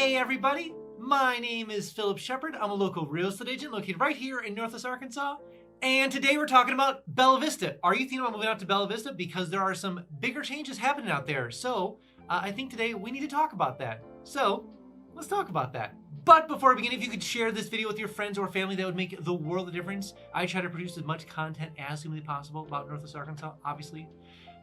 Hey everybody, my name is Phillip Shepard. I'm a local real estate agent located right here in Northwest Arkansas. And today we're talking about Bella Vista. Are you thinking about moving out to Bella Vista? Because there are some bigger changes happening out there. So I think today we need to talk about that. So let's talk about that. But before we begin, if you could share this video with your friends or family, that would make the world of difference. I try to produce as much content as humanly possible about Northwest Arkansas, obviously.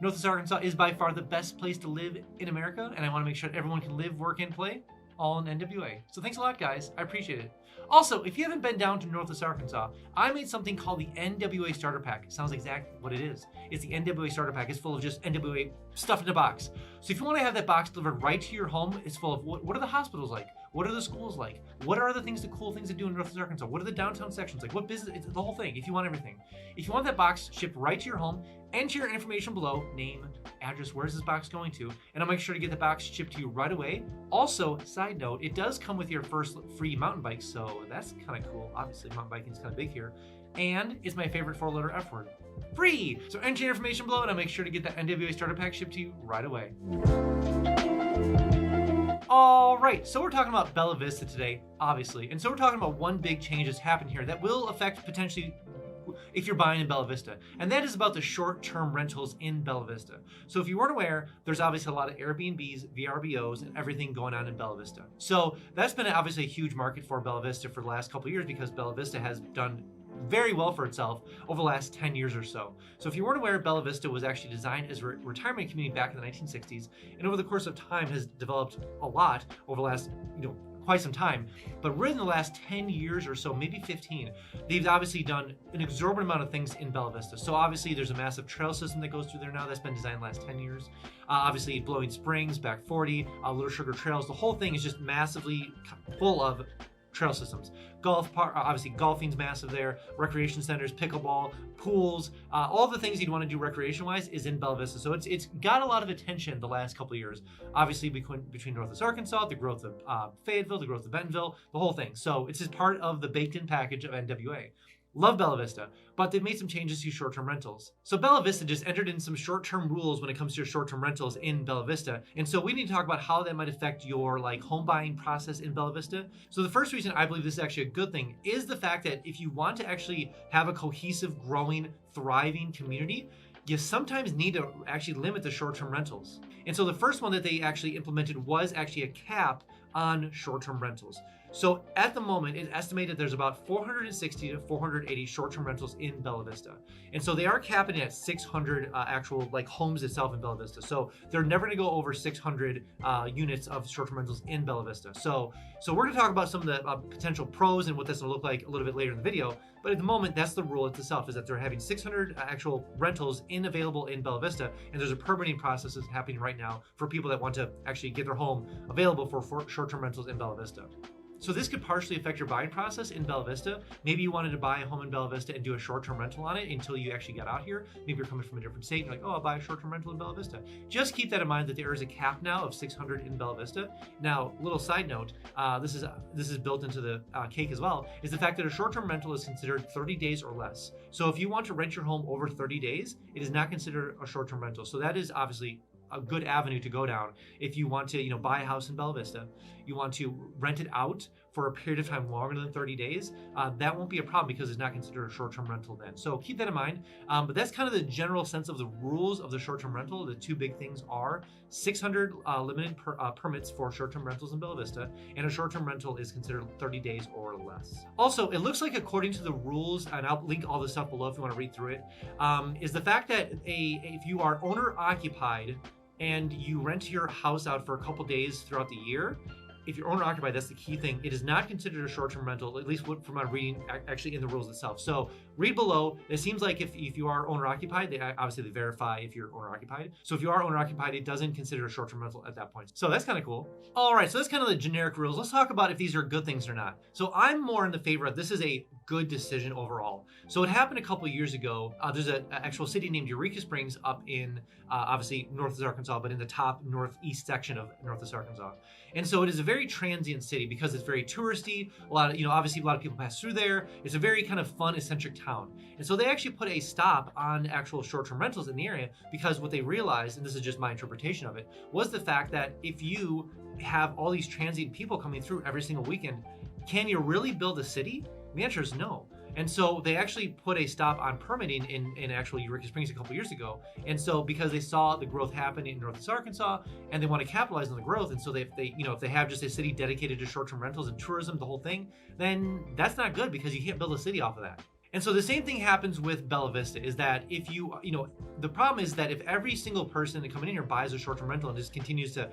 Northwest Arkansas is by far the best place to live in America, and I want to make sure that everyone can live, work, and play all in NWA. So thanks a lot, guys. I appreciate it. Also, if you haven't been down to Northwest Arkansas, I made something called the NWA Starter Pack. It sounds exactly what it is. It's the NWA Starter Pack. It's full of just NWA stuff in a box. So if you want to have that box delivered right to your home, it's full of what are the hospitals like? What are the schools like? What are the cool things to do in Northwest Arkansas? What are the downtown sections like? What business? It's the whole thing. If you want everything. If you want that box shipped right to your home, enter your information below, name, address, where's this box going to, and I'll make sure to get the box shipped to you right away. Also, side note, it does come with your first free mountain bike, so that's kind of cool. Obviously, mountain biking is kind of big here. And it's my favorite four-letter F word. Free! So enter your information below, and I'll make sure to get that NWA Starter Pack shipped to you right away. All right, so we're talking about Bella Vista today, obviously. And so we're talking about one big change that's happened here that will affect potentially if you're buying in Bella Vista, and that is about the short-term rentals in Bella Vista. So if you weren't aware, there's obviously a lot of Airbnbs, VRBOs, and everything going on in Bella Vista. So that's been obviously a huge market for Bella Vista for the last couple of years because Bella Vista has done very well for itself over the last 10 years or so. So if you weren't aware, Bella Vista was actually designed as a retirement community back in the 1960s, and over the course of time has developed a lot over the last, quite some time. But really in the last 10 years or so, maybe 15, they've obviously done an exorbitant amount of things in Bella Vista. So obviously there's a massive trail system that goes through there now that's been designed the last 10 years. Obviously Blowing Springs, Back 40, Little Sugar Trails, the whole thing is just massively full of trail systems. Golf park, obviously golfing's massive there, recreation centers, pickleball, pools, all the things you'd want to do recreation-wise is in Bella Vista. So it's got a lot of attention the last couple of years. Obviously between Northwest Arkansas, the growth of Fayetteville, the growth of Bentonville, the whole thing. So it's just part of the baked-in package of NWA. Love Bella Vista, but they've made some changes to short-term rentals. So Bella Vista just entered in some short-term rules when it comes to your short-term rentals in Bella Vista. And so we need to talk about how that might affect your home buying process in Bella Vista. So the first reason I believe this is actually a good thing is the fact that if you want to actually have a cohesive, growing, thriving community, you sometimes need to actually limit the short-term rentals. And so the first one that they actually implemented was actually a cap on short-term rentals. So at the moment, it's estimated there's about 460 to 480 short-term rentals in Bella Vista. And so they are capping at 600 actual homes itself in Bella Vista. So they're never gonna go over 600 units of short-term rentals in Bella Vista. So we're gonna talk about some of the potential pros and what that's gonna look like a little bit later in the video. But at the moment, that's the rule itself, is that they're having 600 actual rentals available in Bella Vista. And there's a permitting process that's happening right now for people that want to actually get their home available for short-term rentals in Bella Vista. So this could partially affect your buying process in Bella Vista. Maybe you wanted to buy a home in Bella Vista and do a short-term rental on it until you actually got out here. Maybe you're coming from a different state and you're like, oh, I'll buy a short-term rental in Bella Vista. Just keep that in mind that there is a cap now of 600 in Bella Vista. Now, little side note, this is built into the cake as well, is the fact that a short-term rental is considered 30 days or less. So if you want to rent your home over 30 days, it is not considered a short-term rental. So that is obviously a good avenue to go down if you want to buy a house in Bella Vista, you want to rent it out for a period of time longer than 30 days, that won't be a problem because it's not considered a short-term rental then. So keep that in mind. But that's kind of the general sense of the rules of the short-term rental. The two big things are 600 limited permits for short-term rentals in Bella Vista, and a short-term rental is considered 30 days or less. Also, it looks like according to the rules, and I'll link all this stuff below if you want to read through it, is the fact that if you are owner-occupied and you rent your house out for a couple days throughout the year, if you're owner occupied, that's the key thing. It is not considered a short-term rental, at least from my reading actually in the rules itself. So read below. It seems like if you are owner occupied, they obviously verify if you're owner occupied. So if you are owner occupied, it doesn't consider a short-term rental at that point. So that's kind of cool. All right, so that's kind of the generic rules. Let's talk about if these are good things or not. So I'm more in the favor of this is a good decision overall. So it happened a couple of years ago. There's an actual city named Eureka Springs up in obviously Northwest Arkansas, but in the top northeast section of Northwest Arkansas. And so it is a very very transient city because it's very touristy. A lot of, obviously a lot of people pass through there. It's a very kind of fun, eccentric town. And so they actually put a stop on actual short-term rentals in the area because what they realized, and this is just my interpretation of it, was the fact that if you have all these transient people coming through every single weekend, can you really build a city? The answer is no. And so they actually put a stop on permitting in actual Eureka Springs a couple years ago. And so because they saw the growth happen in Northwest Arkansas and they want to capitalize on the growth, and so if they have just a city dedicated to short-term rentals and tourism, the whole thing, then that's not good because you can't build a city off of that. And so the same thing happens with Bella Vista, is that if the problem is that if every single person that coming in here buys a short-term rental and just continues to,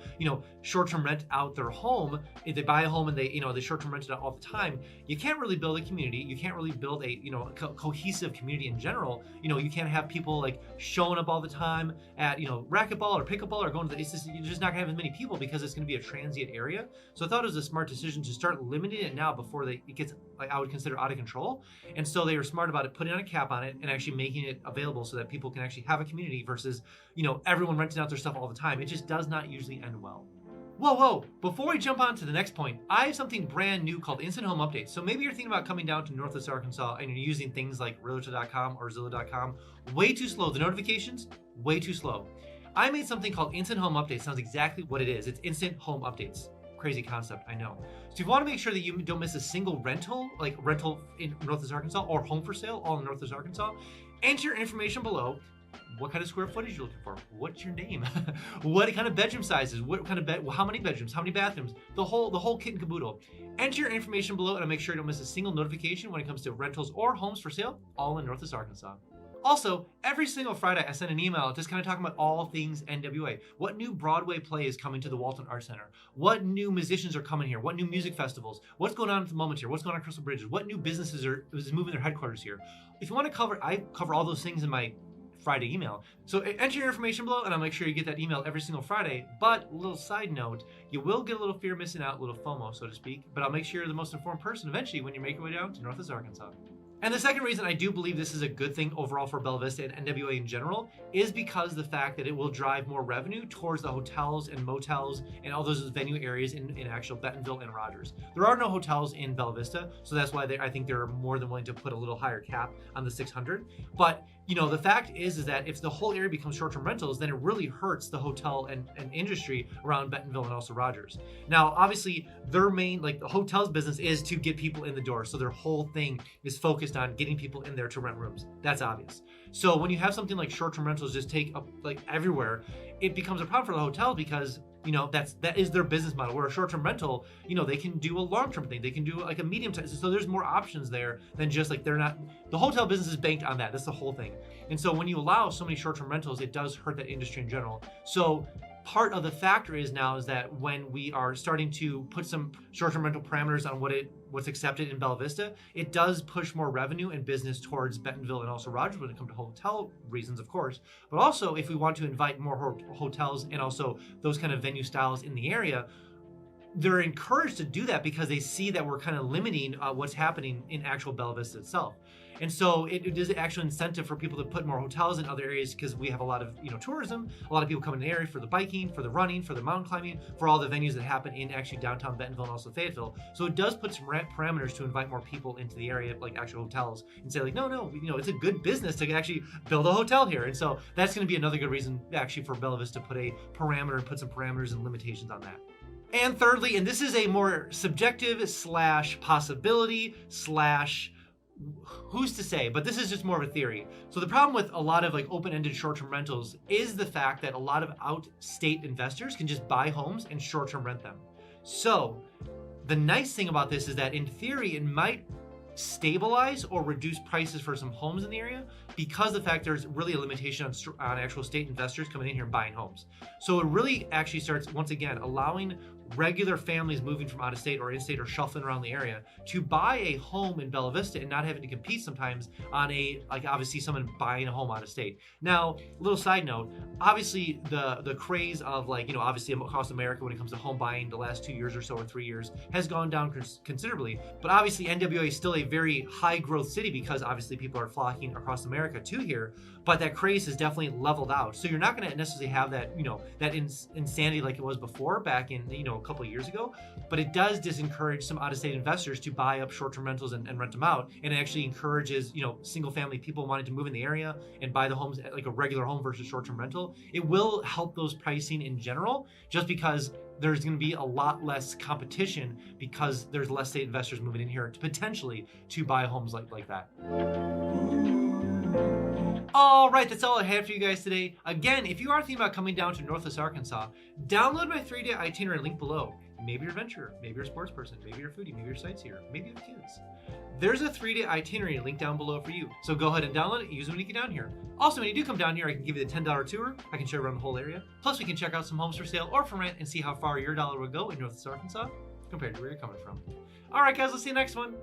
short-term rent out their home, if they buy a home and they short-term rent it out all the time, you can't really build a community. You can't really build a, cohesive community in general. You can't have people like showing up all the time at, racquetball or pickleball or going to you're just not gonna have as many people because it's gonna be a transient area. So I thought it was a smart decision to start limiting it now before it gets, like, I would consider out of control. And so they were smart about it, putting on a cap on it and actually making it available so that people can actually have a community versus, everyone renting out their stuff all the time. It just does not usually end well. Whoa, before we jump on to the next point, I have something brand new called Instant Home Updates. So maybe you're thinking about coming down to Northwest Arkansas and you're using things like Realtor.com or Zillow.com. Way too slow. The notifications, way too slow. I made something called Instant Home Updates. Sounds exactly what it is. It's Instant Home Updates. Crazy concept, I know. So you want to make sure that you don't miss a single rental in Northwest Arkansas or home for sale, all in Northwest Arkansas. Enter your information below. What kind of square footage you're looking for? What's your name? What kind of bedroom sizes? What kind of how many bedrooms? How many bathrooms? The whole kit and caboodle. Enter your information below and make sure you don't miss a single notification when it comes to rentals or homes for sale, all in Northwest Arkansas. Also, every single Friday, I send an email just kind of talking about all things NWA. What new Broadway play is coming to the Walton Arts Center? What new musicians are coming here? What new music festivals? What's going on at the moment here? What's going on at Crystal Bridges? What new businesses is moving their headquarters here? If you want to I cover all those things in my Friday email. So enter your information below and I'll make sure you get that email every single Friday. But a little side note, you will get a little fear of missing out, a little FOMO, so to speak. But I'll make sure you're the most informed person eventually when you make your way down to Northwest Arkansas. And the second reason I do believe this is a good thing overall for Bella Vista and NWA in general is because of the fact that it will drive more revenue towards the hotels and motels and all those venue areas in actual Bentonville and Rogers. There are no hotels in Bella Vista, so that's why I think they're more than willing to put a little higher cap on the 600. But the fact is that if the whole area becomes short-term rentals, then it really hurts the hotel and industry around Bentonville and also Rogers. Now, obviously, their main, the hotels business is to get people in the door. So their whole thing is focused on getting people in there to rent rooms. That's obvious. So when you have something like short-term rentals just take up everywhere, it becomes a problem for the hotel because that is their business model. Where a short-term rental, they can do a long-term thing. They can do a medium term. So there's more options there than just the hotel business is banked on that. That's the whole thing. And so when you allow so many short-term rentals, it does hurt that industry in general. So part of the factor is that when we are starting to put some short-term rental parameters on what's accepted in Bella Vista, it does push more revenue and business towards Bentonville and also Rogers when it comes to hotel reasons, of course. But also, if we want to invite more hotels and also those kind of venue styles in the area, they're encouraged to do that because they see that we're kind of limiting what's happening in actual Bella Vista itself. And so it is an actual incentive for people to put more hotels in other areas because we have a lot of tourism, a lot of people come in the area for the biking, for the running, for the mountain climbing, for all the venues that happen in actually downtown Bentonville and also Fayetteville. So it does put some parameters to invite more people into the area, like actual hotels, and say no, it's a good business to actually build a hotel here. And so that's going to be another good reason actually for Bella Vista to put a parameter and put some parameters and limitations on that. And thirdly, and this is a more subjective / possibility / who's to say, but this is just more of a theory. So the problem with a lot of open-ended short-term rentals is the fact that a lot of out-state investors can just buy homes and short-term rent them. So the nice thing about this is that in theory, it might stabilize or reduce prices for some homes in the area because of the fact there's really a limitation on actual state investors coming in here and buying homes. So it really actually starts, once again, allowing regular families moving from out of state or in-state or shuffling around the area to buy a home in Bella Vista and not having to compete sometimes on obviously someone buying a home out of state. Now, a little side note, obviously the craze of obviously across America when it comes to home buying the last 2 years or so or 3 years has gone down considerably, but obviously NWA is still a very high growth city because obviously people are flocking across America to here, but that craze has definitely leveled out. So you're not going to necessarily have that, that insanity like it was before back in, a couple of years ago, but it does disencourage some out-of-state investors to buy up short-term rentals and rent them out, and it actually encourages single-family people wanting to move in the area and buy the homes like a regular home versus short-term rental. It will help those pricing in general, just because there's going to be a lot less competition because there's less state investors moving in here to buy homes like that. All right, that's all I had for you guys today. Again, if you are thinking about coming down to Northwest Arkansas, download my 3-day itinerary link below. Maybe you're a venturer, maybe you're a sports person, maybe you're a foodie, maybe you're a sightseer, maybe you have kids. There's a 3-day itinerary link down below for you. So go ahead and download it, use it when you get down here. Also, when you do come down here, I can give you the $10 tour. I can show you around the whole area. Plus, we can check out some homes for sale or for rent and see how far your dollar would go in Northwest Arkansas compared to where you're coming from. All right, guys, let's see you next one.